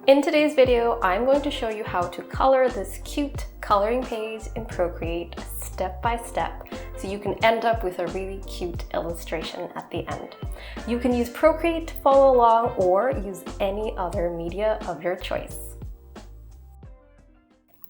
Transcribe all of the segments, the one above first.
In today's video, I'm going to show you how to color this cute coloring page in Procreate step by step so you can end up with a really cute illustration at the end. You can use Procreate to follow along or use any other media of your choice.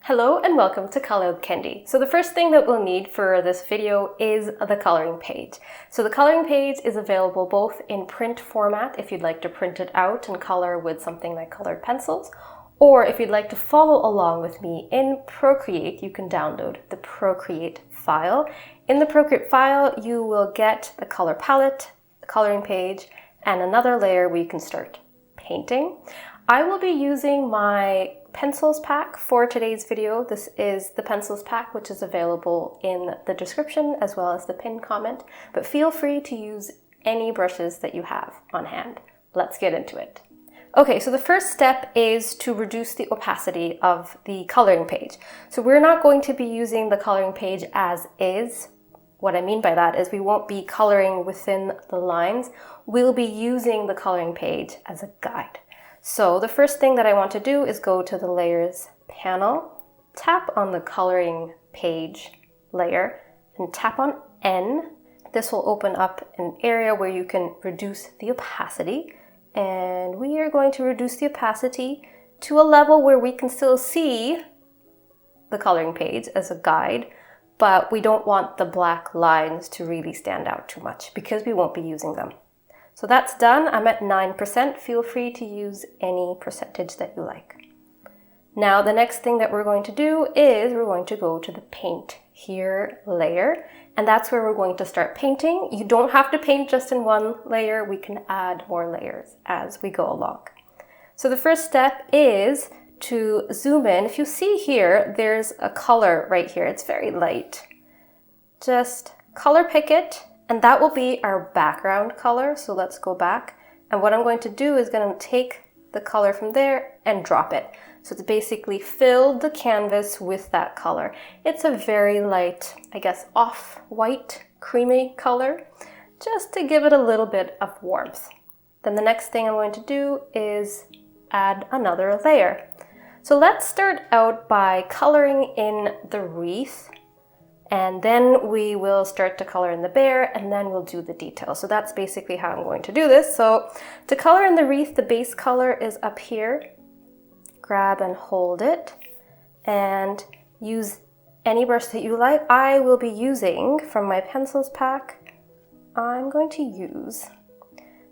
Hello and welcome to Color with Kendi. So the first thing that we'll need for this video is the coloring page. So the coloring page is available both in print format if you'd like to print it out and color with something like colored pencils, or if you'd like to follow along with me in Procreate, you can download the Procreate file. In the Procreate file, you will get the color palette, the coloring page, and another layer where you can start painting. I will be using my pencils pack for today's video. This is the pencils pack, which is available in the description as well as the pinned comment, but feel free to use any brushes that you have on hand. Let's get into it. Okay, so the first step is to reduce the opacity of the coloring page. So we're not going to be using the coloring page as is. What I mean by that is we won't be coloring within the lines. We'll be using the coloring page as a guide. So the first thing that I want to do is go to the layers panel, tap on the coloring page layer, and tap on N. This will open up an area where you can reduce the opacity. And we are going to reduce the opacity to a level where we can still see the coloring page as a guide, but we don't want the black lines to really stand out too much because we won't be using them. So that's done. I'm at 9%. Feel free to use any percentage that you like. Now, the next thing that we're going to do is we're going to go to the paint here layer, and that's where we're going to start painting. You don't have to paint just in one layer. We can add more layers as we go along. So the first step is to zoom in. If you see here, there's a color right here. It's very light. Just color pick it. And that will be our background color. So let's go back. And what I'm going to do is going to take the color from there and drop it. So it's basically filled the canvas with that color. It's a very light, I guess, off-white, creamy color, just to give it a little bit of warmth. Then the next thing I'm going to do is add another layer. So let's start out by coloring in the wreath. And then we will start to color in the bear, and then we'll do the details. So that's basically how I'm going to do this. So to color in the wreath, the base color is up here. Grab and hold it, and use any brush that you like. I will be using, from my pencils pack, I'm going to use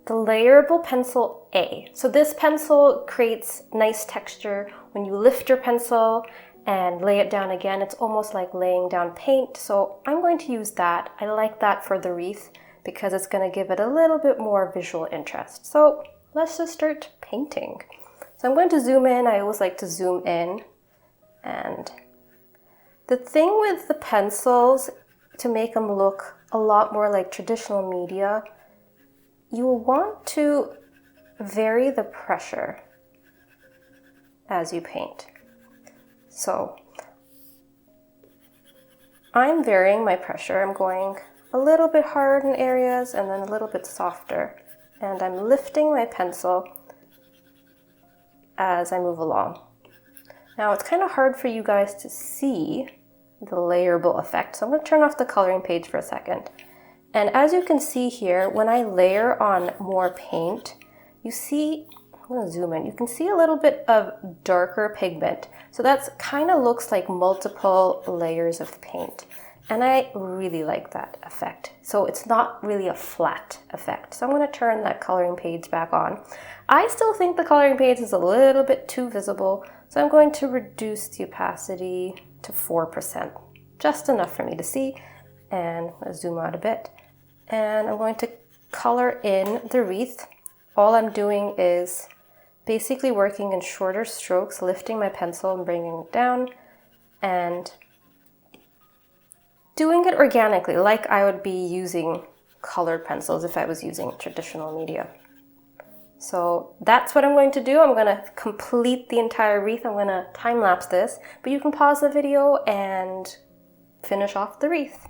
the layerable pencil A. So this pencil creates nice texture when you lift your pencil and lay it down again. It's almost like laying down paint. So I'm going to use that. I like that for the wreath because it's going to give it a little bit more visual interest. So let's just start painting. So I'm going to zoom in. I always like to zoom in. And the thing with the pencils, to make them look a lot more like traditional media, you will want to vary the pressure as you paint. So I'm varying my pressure. I'm going a little bit hard in areas and then a little bit softer. And I'm lifting my pencil as I move along. Now it's kind of hard for you guys to see the layerable effect. So I'm going to turn off the coloring page for a second. And as you can see here, when I layer on more paint, you see, I'm going to zoom in, you can see a little bit of darker pigment. So that's kind of looks like multiple layers of paint. And I really like that effect. So it's not really a flat effect. So I'm going to turn that coloring page back on. I still think the coloring page is a little bit too visible. So I'm going to reduce the opacity to 4%. Just enough for me to see. And I'm going to zoom out a bit. And I'm going to color in the wreath. All I'm doing is basically working in shorter strokes, lifting my pencil and bringing it down, and doing it organically, like I would be using colored pencils if I was using traditional media. So that's what I'm going to do. I'm going to complete the entire wreath. I'm going to time-lapse this, but you can pause the video and finish off the wreath.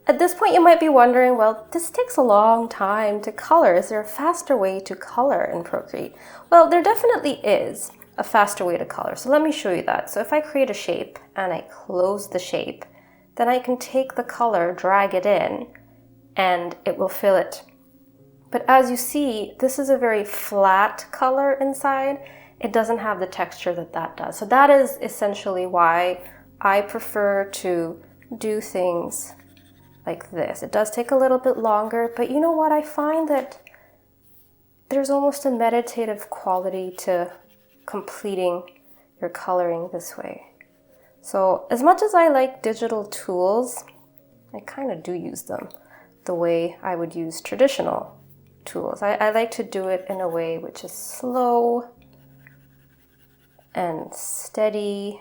At this point, you might be wondering, well, this takes a long time to color. Is there a faster way to color in Procreate? Well, there definitely is a faster way to color. So let me show you that. So if I create a shape and I close the shape, then I can take the color, drag it in, and it will fill it. But as you see, this is a very flat color inside. It doesn't have the texture that that does. So that is essentially why I prefer to do things like this. It does take a little bit longer, but you know what? I find that there's almost a meditative quality to completing your coloring this way. So as much as I like digital tools, I kind of do use them the way I would use traditional tools. I like to do it in a way which is slow and steady.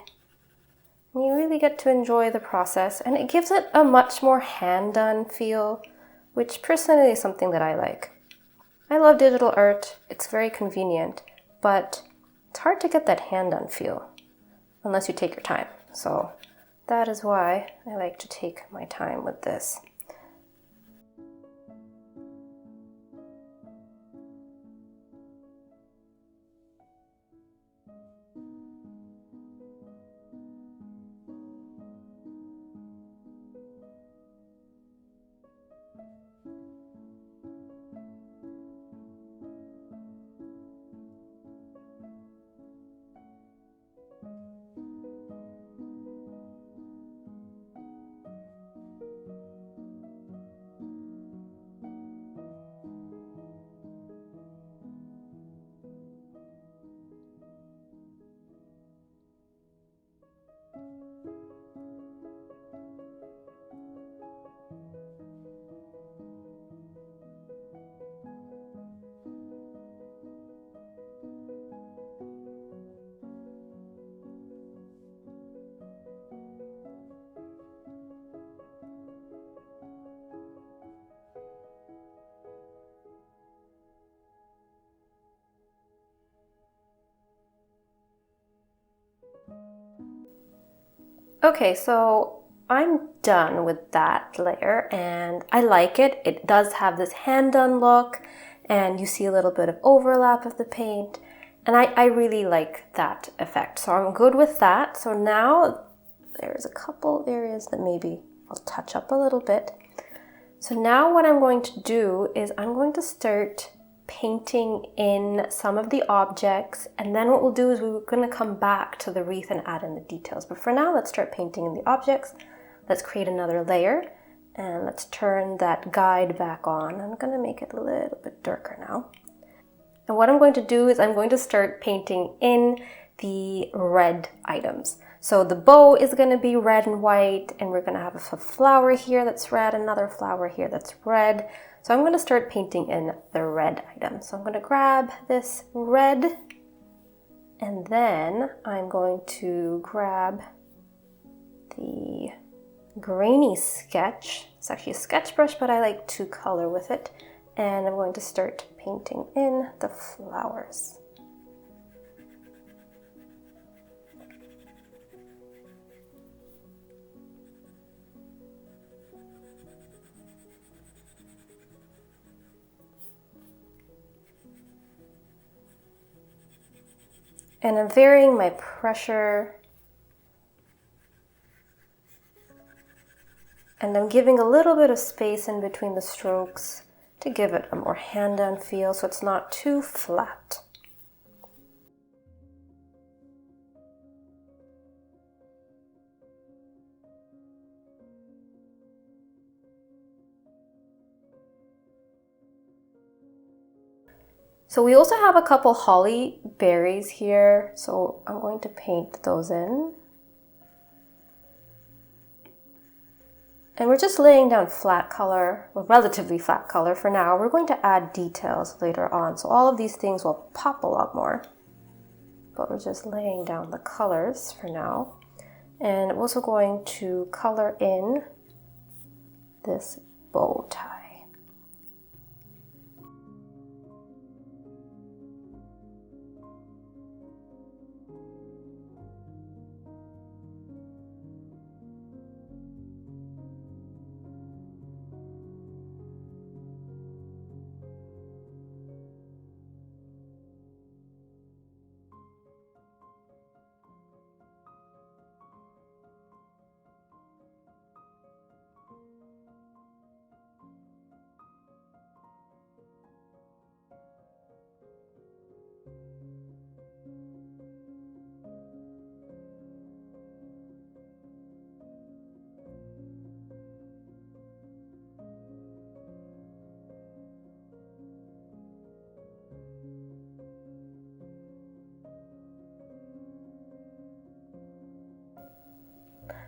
And you really get to enjoy the process, and it gives it a much more hand-done feel, which personally is something that I like. I love digital art. It's very convenient, but it's hard to get that hand-done feel unless you take your time. So that is why I like to take my time with this. Okay, so I'm done with that layer and I like it. It does have this hand-done look and you see a little bit of overlap of the paint, and I really like that effect. So I'm good with that. So now there's a couple areas that maybe I'll touch up a little bit. So now what I'm going to do is I'm going to start painting in some of the objects, and then what we'll do is we're going to come back to the wreath and add in the details. But for now, let's start painting in the objects. Let's create another layer and let's turn that guide back on. I'm going to make it a little bit darker now. And what I'm going to do is I'm going to start painting in the red items. So the bow is going to be red and white, and we're going to have a flower here that's red, another flower here that's red. So I'm going to start painting in the red items. So I'm going to grab this red, and then I'm going to grab the grainy sketch. It's actually a sketch brush, but I like to color with it. And I'm going to start painting in the flowers. And I'm varying my pressure, and I'm giving a little bit of space in between the strokes to give it a more hand-on feel so it's not too flat. So we also have a couple holly berries here, so I'm going to paint those in. And we're just laying down flat color, or relatively flat color for now. We're going to add details later on, so all of these things will pop a lot more. But we're just laying down the colors for now. And I'm also going to color in this bow tie.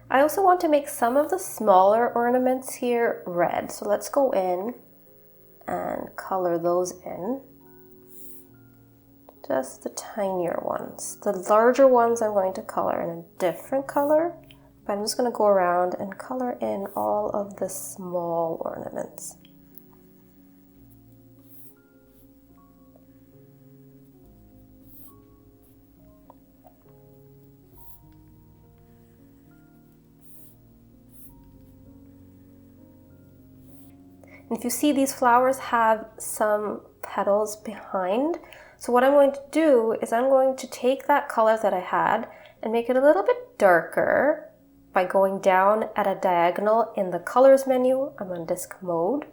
I also want to make some of the smaller ornaments here red. So let's go in and color those in. Just the tinier ones. The larger ones I'm going to color in a different color, but I'm just going to go around and color in all of the small ornaments. And if you see, these flowers have some petals behind. So what I'm going to do is I'm going to take that color that I had and make it a little bit darker by going down at a diagonal in the colors menu. I'm on disk mode.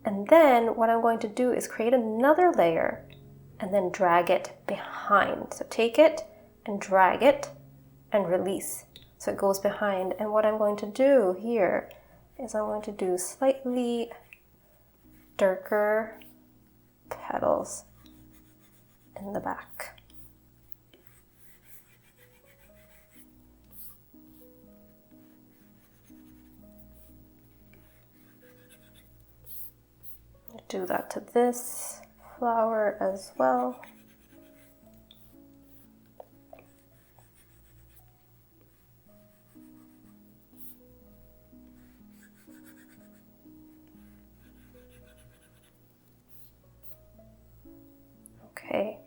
And then what I'm going to do is create another layer and then drag it behind. So take it and drag it and release. So it goes behind. And what I'm going to do here is I'm going to do slightly darker petals in the back. Do that to this flower as well. Okay.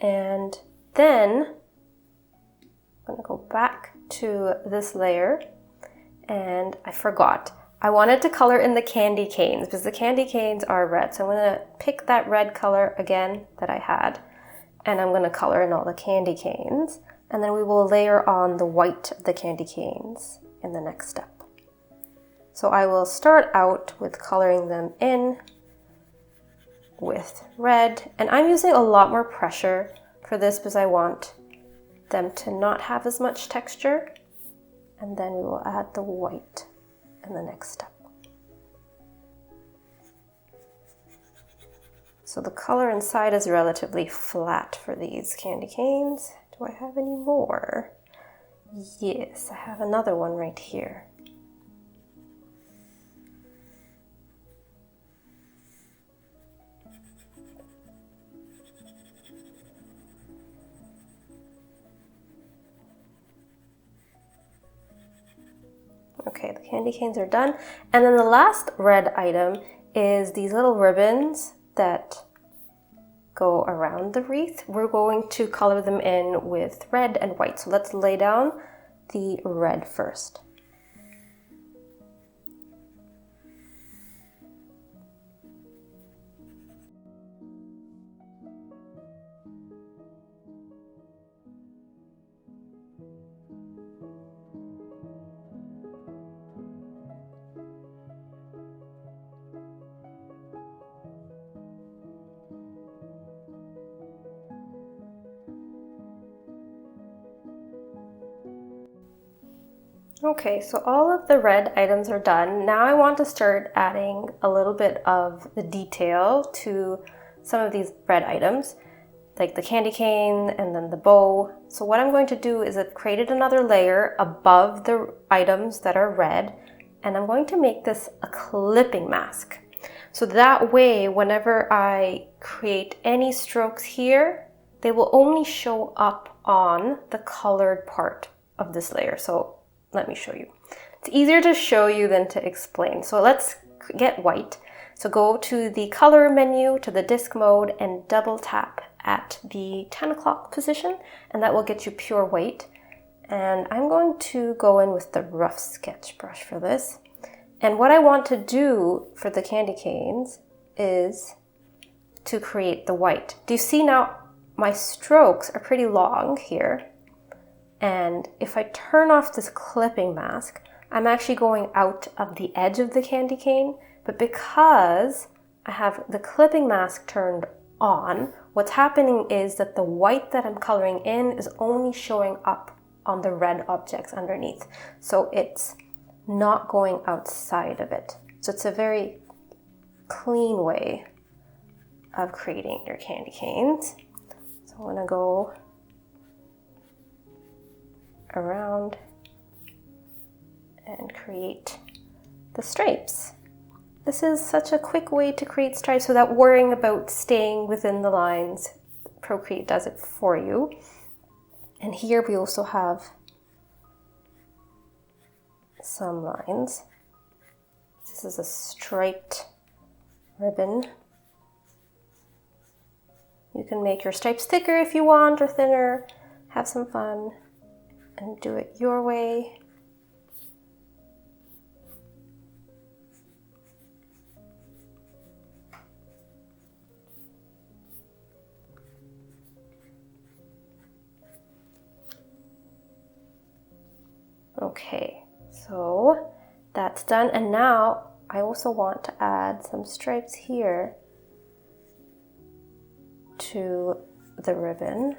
And then I'm going to go back to this layer, and I forgot. I wanted to color in the candy canes because the candy canes are red. So I'm going to pick that red color again that I had, and I'm going to color in all the candy canes. And then we will layer on the white of the candy canes in the next step. So I will start out with coloring them in with red. And I'm using a lot more pressure for this because I want them to not have as much texture. And then we will add the white in the next step. So the color inside is relatively flat for these candy canes. Do I have any more? Yes, I have another one right here. Okay, the candy canes are done. And then the last red item is these little ribbons that go around the wreath. We're going to color them in with red and white. So let's lay down the red first. Okay, so all of the red items are done. Now I want to start adding a little bit of the detail to some of these red items, like the candy cane and then the bow. So what I'm going to do is I've created another layer above the items that are red, and I'm going to make this a clipping mask. So that way, whenever I create any strokes here, they will only show up on the colored part of this layer. So let me show you. It's easier to show you than to explain. So let's get white. So go to the color menu, to the disk mode, and double tap at the 10 o'clock position, and that will get you pure white. And I'm going to go in with the rough sketch brush for this. And what I want to do for the candy canes is to create the white. Do you see now my strokes are pretty long here? And if I turn off this clipping mask, I'm actually going out of the edge of the candy cane. But because I have the clipping mask turned on, what's happening is that the white that I'm coloring in is only showing up on the red objects underneath. So it's not going outside of it. So it's a very clean way of creating your candy canes. So I'm gonna go around and create the stripes. This is such a quick way to create stripes without worrying about staying within the lines. Procreate does it for you. And here we also have some lines. This is a striped ribbon. You can make your stripes thicker if you want or thinner. Have some fun and do it your way. Okay, so that's done, and now I also want to add some stripes here to the ribbon.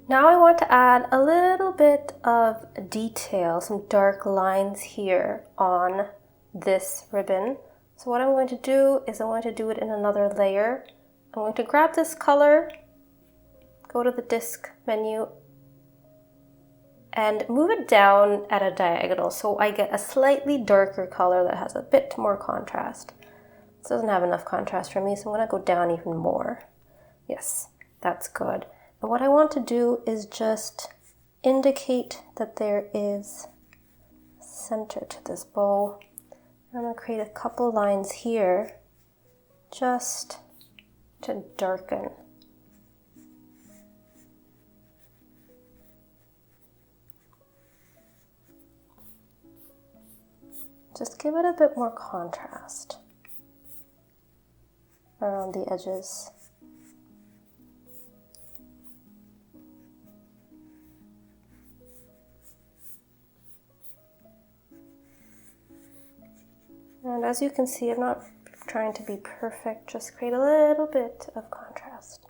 Now I want to add a little bit of detail, some dark lines here on this ribbon. So what I'm going to do is I'm going to do it in another layer. I'm going to grab this color, go to the disk menu, and move it down at a diagonal so I get a slightly darker color that has a bit more contrast. This doesn't have enough contrast for me, so I'm going to go down even more. Yes, that's good. And what I want to do is just indicate that there is center to this bow. I'm going to create a couple lines here just to darken. Just give it a bit more contrast around the edges. And as you can see, I'm not trying to be perfect, just create a little bit of contrast.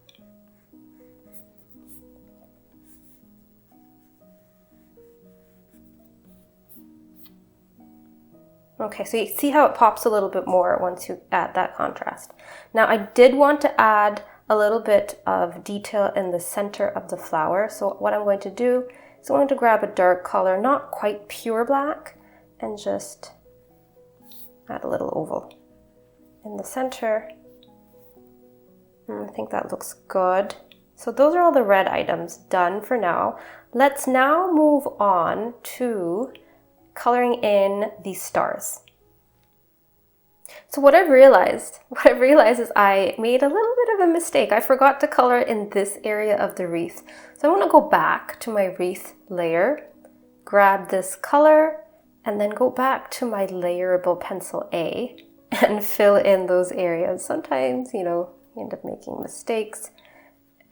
Okay, so you see how it pops a little bit more once you add that contrast. Now I did want to add a little bit of detail in the center of the flower. So what I'm going to do is I'm going to grab a dark color, not quite pure black, and just add a little oval in the center. I think that looks good. So those are all the red items done for now. Let's now move on to coloring in these stars. So what I've realized is I made a little bit of a mistake. I forgot to color in this area of the wreath. So I'm going to go back to my wreath layer, grab this color, and then go back to my layerable pencil A and fill in those areas. Sometimes, you end up making mistakes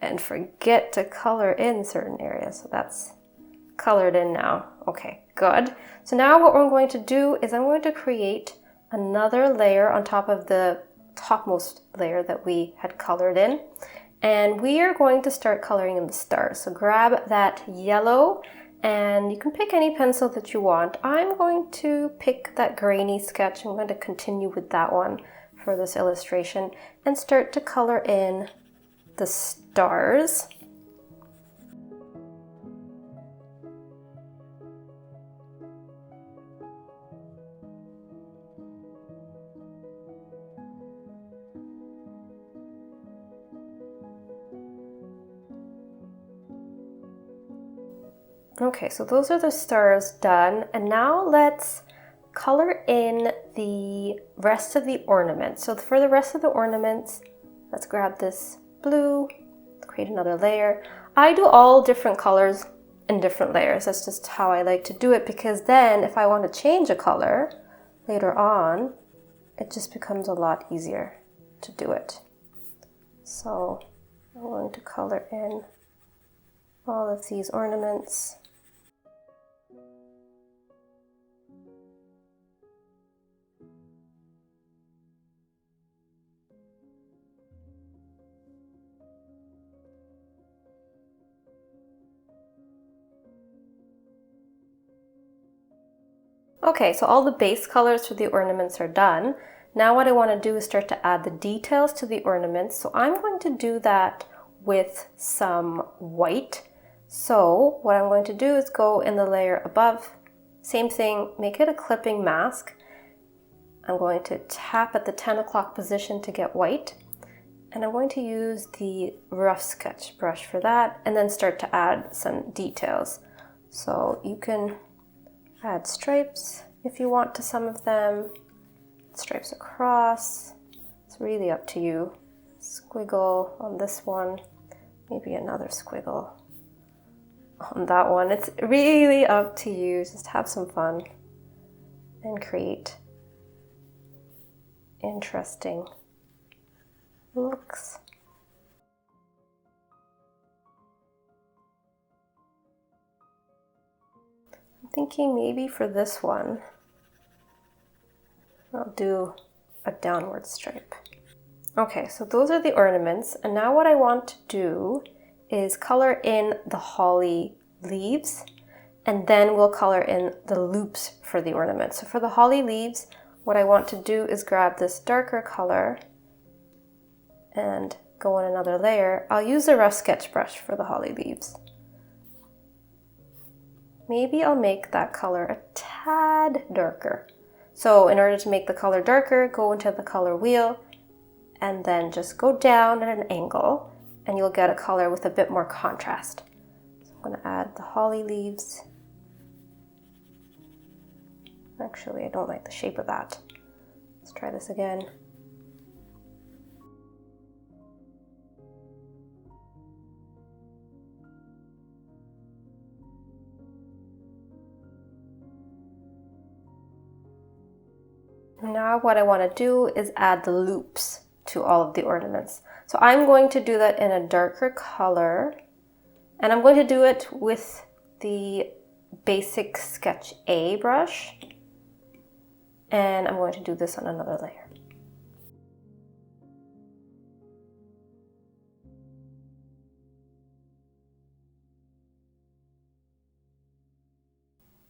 and forget to color in certain areas. So that's colored in now. Okay, good. So now what we're going to do is I'm going to create another layer on top of the topmost layer that we had colored in. And we are going to start coloring in the stars. So grab that yellow, and you can pick any pencil that you want. I'm going to pick that grainy sketch. I'm going to continue with that one for this illustration and start to color in the stars. Okay, so those are the stars done, and now let's color in the rest of the ornaments. So for the rest of the ornaments, let's grab this blue, create another layer. I do all different colors in different layers. That's just how I like to do it, because then if I want to change a color later on, it just becomes a lot easier to do it. So I'm going to color in all of these ornaments. Okay, so all the base colors for the ornaments are done. Now what I want to do is start to add the details to the ornaments. So I'm going to do that with some white. So what I'm going to do is go in the layer above, same thing, make it a clipping mask. I'm going to tap at the 10 o'clock position to get white. And I'm going to use the rough sketch brush for that and then start to add some details. So you can add stripes if you want to some of them, stripes across, it's really up to you. Squiggle on this one, maybe another squiggle on that one. It's really up to you, just have some fun and create interesting looks. I'm thinking maybe for this one, I'll do a downward stripe. Okay, so those are the ornaments, and now what I want to do is color in the holly leaves, and then we'll color in the loops for the ornaments. So for the holly leaves, what I want to do is grab this darker color and go on another layer. I'll use a rough sketch brush for the holly leaves. Maybe I'll make that color a tad darker. So in order to make the color darker, go into the color wheel and then just go down at an angle and you'll get a color with a bit more contrast. So I'm going to add the holly leaves. Actually, I don't like the shape of that. Let's try this again. Now what I want to do is add the loops to all of the ornaments. So I'm going to do that in a darker color, and I'm going to do it with the basic sketch A brush, and I'm going to do this on another layer.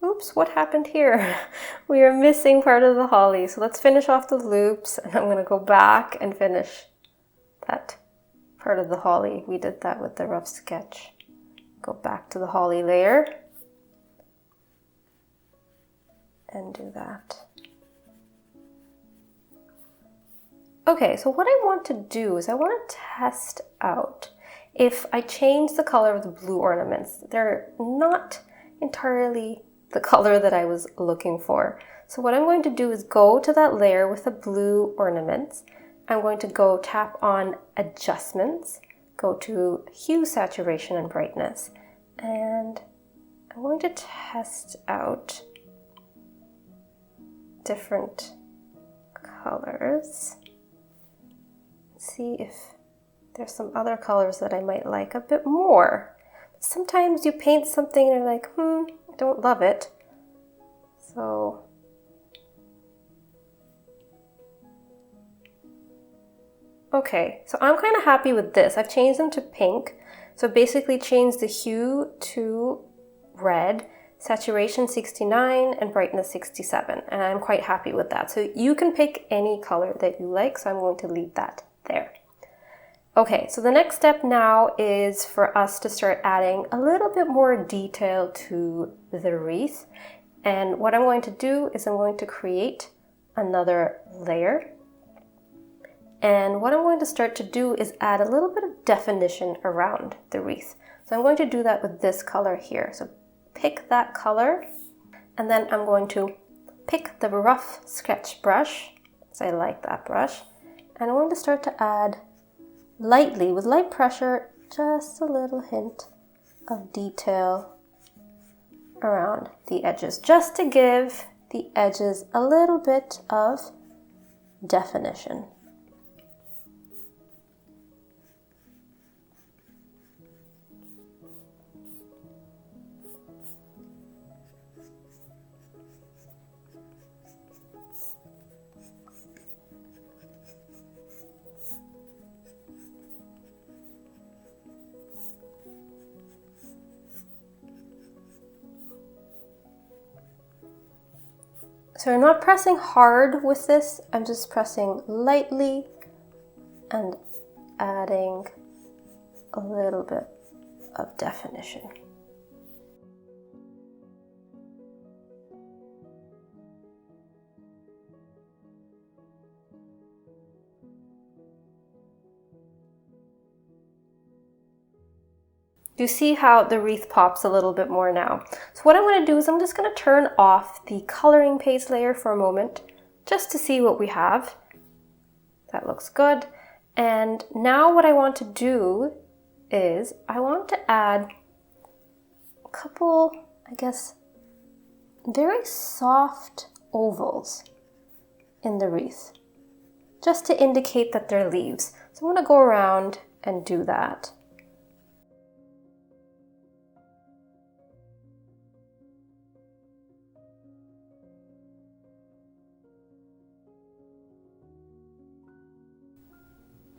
Oops, what happened here? We are missing part of the holly. So let's finish off the loops, and I'm going to go back and finish that part of the holly. We did that with the rough sketch. Go back to the holly layer and do that. Okay, so what I want to do is I want to test out if I change the color of the blue ornaments. They're not entirely the color that I was looking for. So what I'm going to do is go to that layer with the blue ornaments. I'm going to go tap on adjustments, go to hue, saturation, and brightness. And I'm going to test out different colors. See if there's some other colors that I might like a bit more. Sometimes you paint something and you're like, I don't love it. So okay, so I'm kind of happy with this. I've changed them to pink. So basically change the hue to red, saturation 69 and brightness 67. And I'm quite happy with that. So you can pick any color that you like. So I'm going to leave that there. Okay, so the next step now is for us to start adding a little bit more detail to the wreath. And what I'm going to do is I'm going to create another layer. And what I'm going to start to do is add a little bit of definition around the wreath. So I'm going to do that with this color here. So pick that color, and then I'm going to pick the rough sketch brush, because I like that brush, and I'm going to start to add lightly, with light pressure, just a little hint of detail around the edges, just to give the edges a little bit of definition. So I'm not pressing hard with this, I'm just pressing lightly and adding a little bit of definition. You see how the wreath pops a little bit more now. So what I'm going to do is I'm just going to turn off the coloring paste layer for a moment, just to see what we have. That looks good. And now what I want to do is I want to add a couple, I guess, very soft ovals in the wreath, just to indicate that they're leaves. So I'm going to go around and do that.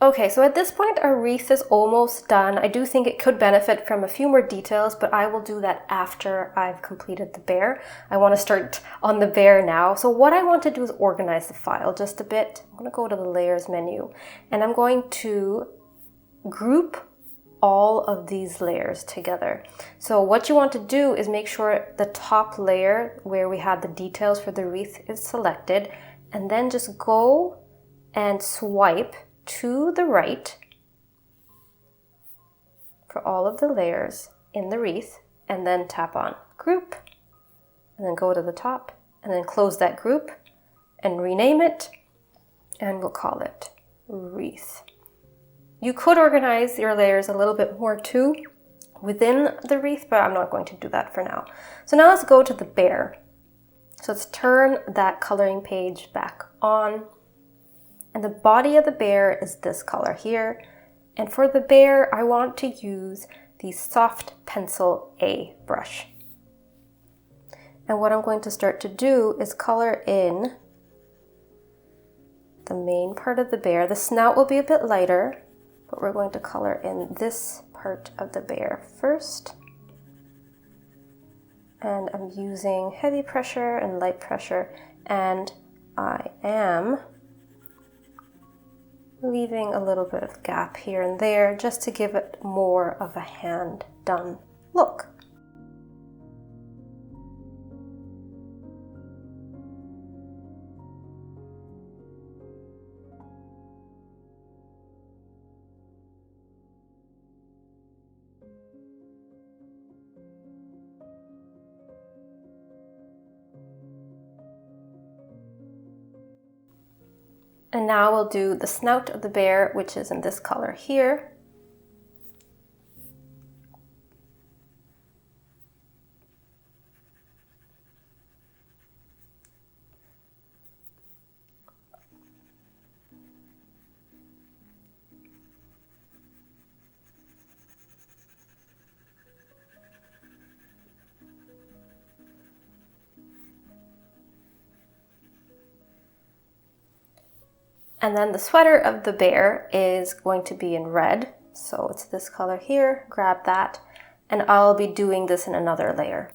Okay, so at this point our wreath is almost done. I do think it could benefit from a few more details, but I will do that after I've completed the bear. I want to start on the bear now. So what I want to do is organize the file just a bit. I'm going to go to the layers menu and I'm going to group all of these layers together. So what you want to do is make sure the top layer where we had the details for the wreath is selected, and then just go and swipe to the right for all of the layers in the wreath, and then tap on group, and then go to the top and then close that group and rename it, and we'll call it wreath. You could organize your layers a little bit more too within the wreath, but I'm not going to do that for now. So now let's go to the bear. So let's turn that coloring page back on. And the body of the bear is this color here. And for the bear, I want to use the soft pencil A brush. And what I'm going to start to do is color in the main part of the bear. The snout will be a bit lighter, but we're going to color in this part of the bear first. And I'm using heavy pressure and light pressure, and I am leaving a little bit of gap here and there just to give it more of a hand done look. And now we'll do the snout of the bear, which is in this color here. And then the sweater of the bear is going to be in red. So it's this color here, grab that, and I'll be doing this in another layer.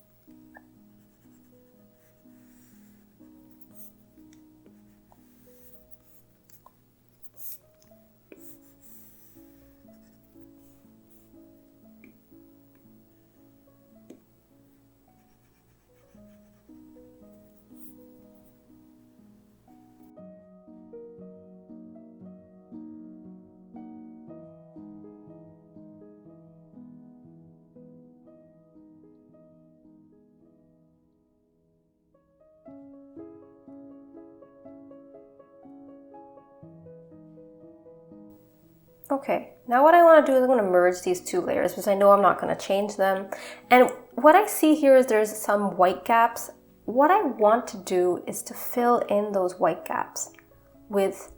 Okay, now what I want to do is I'm going to merge these two layers because I know I'm not going to change them. And what I see here is there's some white gaps. What I want to do is to fill in those white gaps with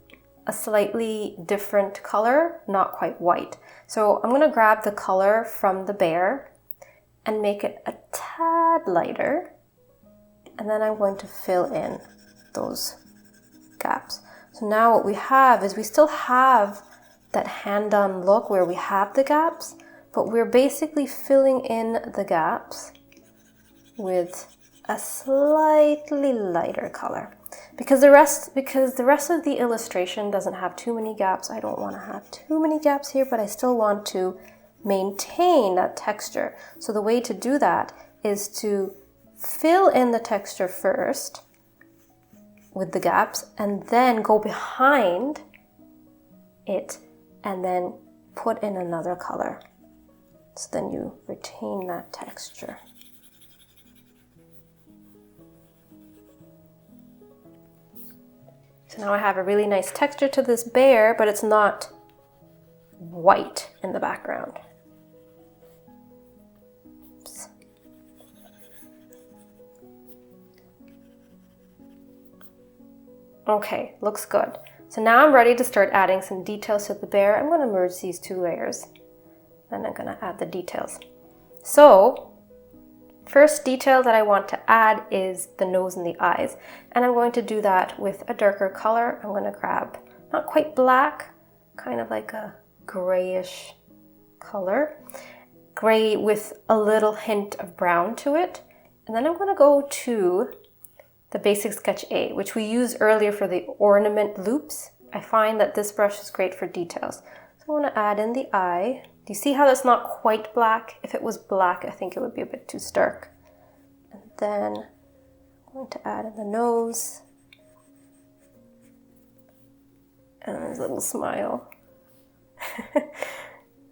a slightly different color, not quite white. So I'm going to grab the color from the bear and make it a tad lighter. And then I'm going to fill in those gaps. So now what we have is we still have that hand-done look where we have the gaps, but we're basically filling in the gaps with a slightly lighter color. Because the rest of the illustration doesn't have too many gaps. I don't want to have too many gaps here, but I still want to maintain that texture. So the way to do that is to fill in the texture first with the gaps and then go behind it and then put in another color. So then you retain that texture. So now I have a really nice texture to this bear, but it's not white in the background. Oops. Okay, looks good. So now I'm ready to start adding some details to the bear. I'm going to merge these two layers, and I'm going to add the details. So first detail that I want to add is the nose and the eyes, and I'm going to do that with a darker color. I'm going to grab, not quite black, kind of like a grayish color, gray with a little hint of brown to it. And then I'm going to go to the Basic Sketch A, which we used earlier for the ornament loops. I find that this brush is great for details. So I want to add in the eye. Do you see how that's not quite black? If it was black, I think it would be a bit too stark. And then I'm going to add in the nose. And his little smile.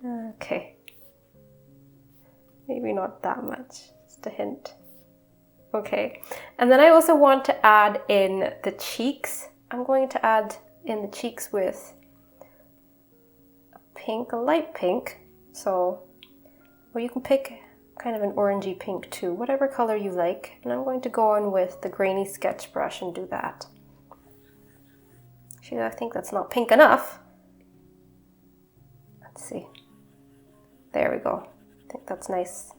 Okay. Maybe not that much, just a hint. Okay. And then I also want to add in the cheeks. I'm going to add in the cheeks with pink, a light pink. So, or you can pick kind of an orangey pink too, whatever color you like. And I'm going to go on with the grainy sketch brush and do that. Actually, I think that's not pink enough. Let's see. There we go. I think that's nice.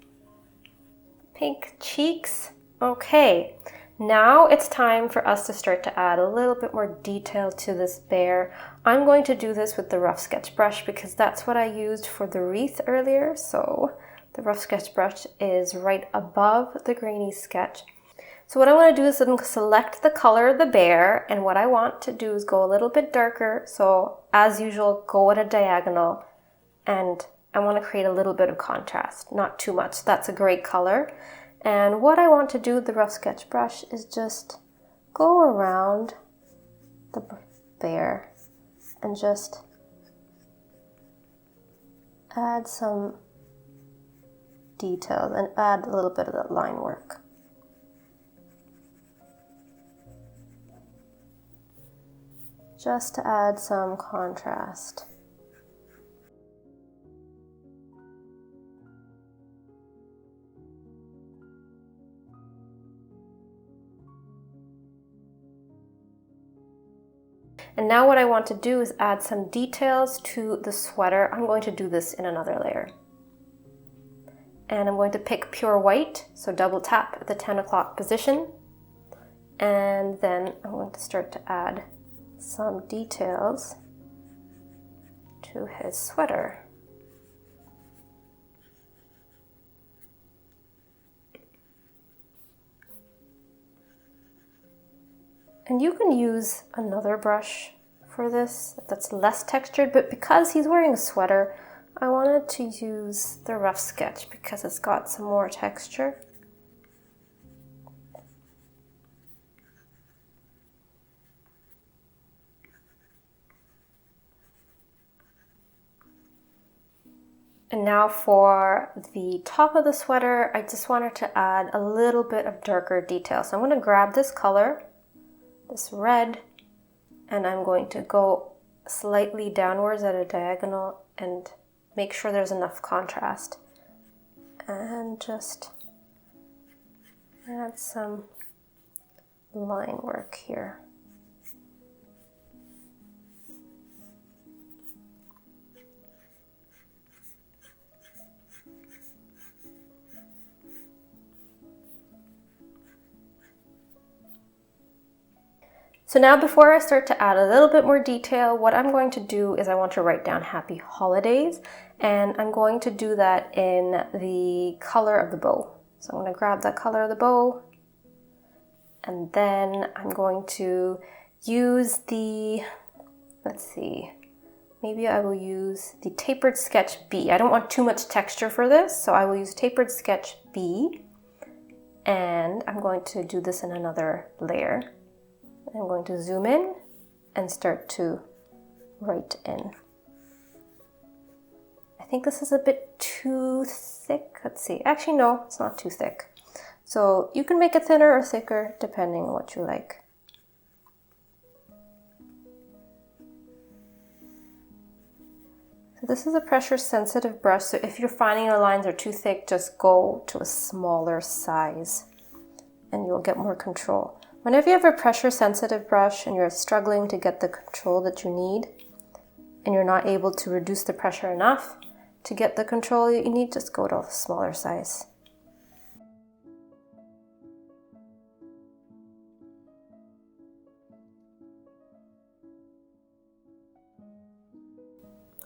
Pink cheeks. Okay, now it's time for us to start to add a little bit more detail to this bear. I'm going to do this with the rough sketch brush because that's what I used for the wreath earlier. So the rough sketch brush is right above the grainy sketch. So what I want to do is select the color of the bear, and what I want to do is go a little bit darker. So as usual, go at a diagonal, and I want to create a little bit of contrast, not too much. That's a great color. And what I want to do with the rough sketch brush is just go around the bear and just add some details and add a little bit of that line work. Just to add some contrast. And now what I want to do is add some details to the sweater. I'm going to do this in another layer. And I'm going to pick pure white, so double tap at the 10 o'clock position. And then I'm going to start to add some details to his sweater. And you can use another brush for this that's less textured, but because he's wearing a sweater, I wanted to use the rough sketch because it's got some more texture. And now for the top of the sweater, I just wanted to add a little bit of darker detail. So I'm going to grab this color, this red, and I'm going to go slightly downwards at a diagonal and make sure there's enough contrast. And just add some line work here. So now before I start to add a little bit more detail, what I'm going to do is I want to write down Happy Holidays, and I'm going to do that in the color of the bow. So I'm going to grab that color of the bow And then I'm going to use the, let's see, maybe I will use the tapered sketch B. I don't want too much texture for this, so I will use tapered sketch B. And I'm going to do this in another layer. I'm going to zoom in and start to write in. I think this is a bit too thick. Let's see. Actually, no, it's not too thick. So you can make it thinner or thicker depending on what you like. So this is a pressure sensitive brush, so if you're finding your lines are too thick, just go to a smaller size and you'll get more control. Whenever you have a pressure sensitive brush and you're struggling to get the control that you need and you're not able to reduce the pressure enough to get the control you need, just go to a smaller size.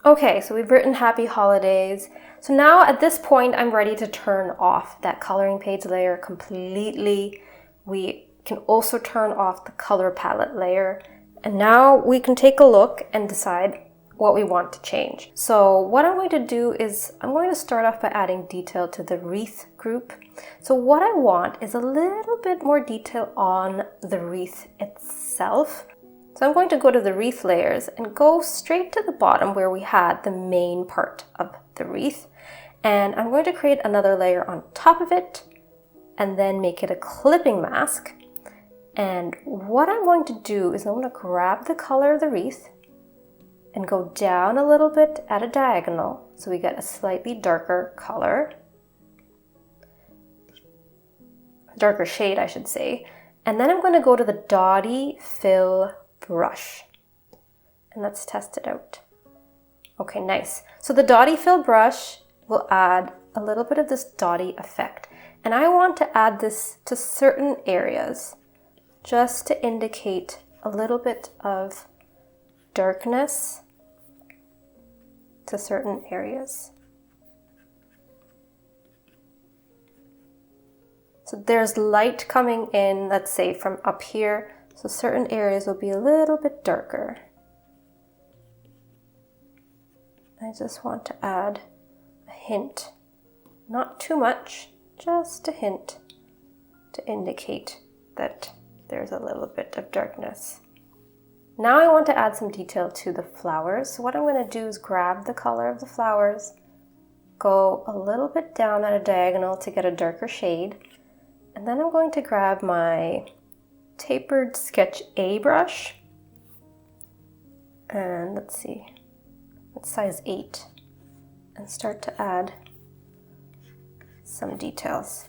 Okay, so we've written happy holidays. So now at this point, I'm ready to turn off that coloring page layer completely. We can also turn off the color palette layer. And now we can take a look and decide what we want to change. So what I'm going to do is I'm going to start off by adding detail to the wreath group. So what I want is a little bit more detail on the wreath itself. So I'm going to go to the wreath layers and go straight to the bottom where we had the main part of the wreath. And I'm going to create another layer on top of it and then make it a clipping mask. And what I'm going to do is I'm going to grab the color of the wreath and go down a little bit at a diagonal so we get a slightly darker color. Darker shade, I should say. And then I'm going to go to the Dotty Fill brush and let's test it out. Okay, nice. So the Dotty Fill brush will add a little bit of this dotty effect, and I want to add this to certain areas just to indicate a little bit of darkness to certain areas. So there's light coming in, let's say from up here. So certain areas will be a little bit darker. I just want to add a hint, not too much, just a hint to indicate that there's a little bit of darkness. Now I want to add some detail to the flowers. So what I'm going to do is grab the color of the flowers, go a little bit down at a diagonal to get a darker shade, and then I'm going to grab my tapered sketch A brush, and let's see, it's size 8, and start to add some details.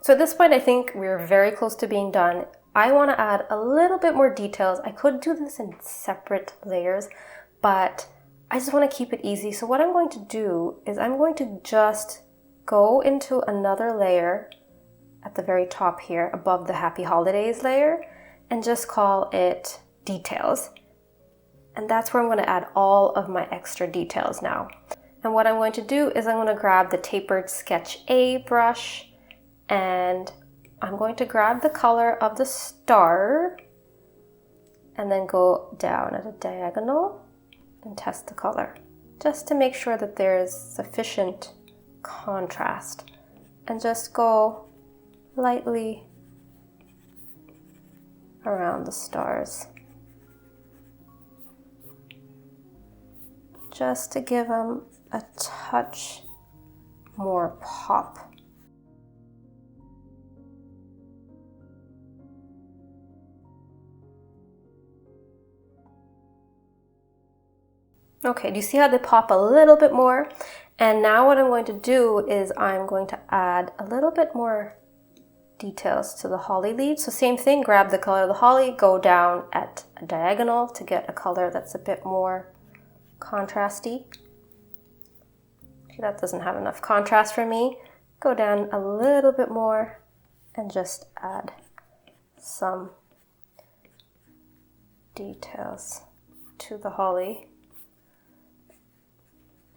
So at this point, I think we're very close to being done. I want to add a little bit more details. I could do this in separate layers, but I just want to keep it easy. So what I'm going to do is I'm going to just go into another layer at the very top here above the Happy Holidays layer and just call it details. And that's where I'm going to add all of my extra details now. And what I'm going to do is I'm going to grab the tapered sketch A brush and I'm going to grab the color of the star and then go down at a diagonal and test the color, just to make sure that there's sufficient contrast, and just go lightly around the stars, just to give them a touch more pop. Okay, do you see how they pop a little bit more? And now what I'm going to do is I'm going to add a little bit more details to the holly leaves. So same thing, grab the color of the holly, go down at a diagonal to get a color that's a bit more contrasty. That doesn't have enough contrast for me. Go down a little bit more and just add some details to the holly.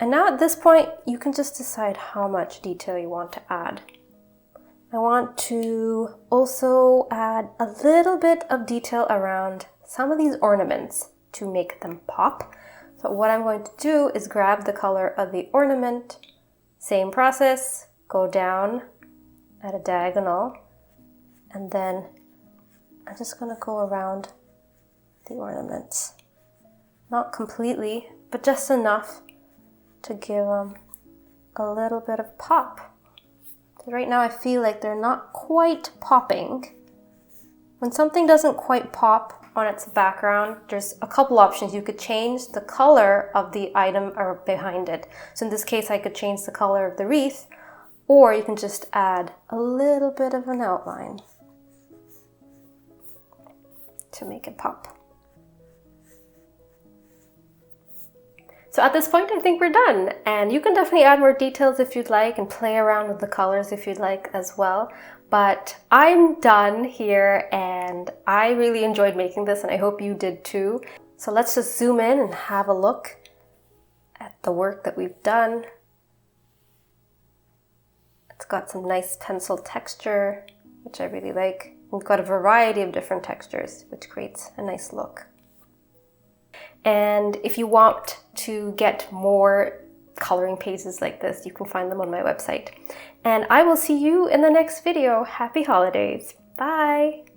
And now at this point, you can just decide how much detail you want to add. I want to also add a little bit of detail around some of these ornaments to make them pop. So what I'm going to do is grab the color of the ornament, same process, go down at a diagonal, and then I'm just going to go around the ornaments. Not completely, but just enough to give them a little bit of pop. So right now I feel like they're not quite popping. When something doesn't quite pop on its background, there's a couple options. You could change the color of the item or behind it. So in this case, I could change the color of the wreath, or you can just add a little bit of an outline to make it pop. So at this point, I think we're done, and you can definitely add more details if you'd like and play around with the colors if you'd like as well. But I'm done here, and I really enjoyed making this, and I hope you did too. So let's just zoom in and have a look at the work that we've done. It's got some nice pencil texture, which I really like. We've got a variety of different textures, which creates a nice look. And if you want to get more coloring pages like this, you can find them on my website. And I will see you in the next video. Happy holidays. Bye.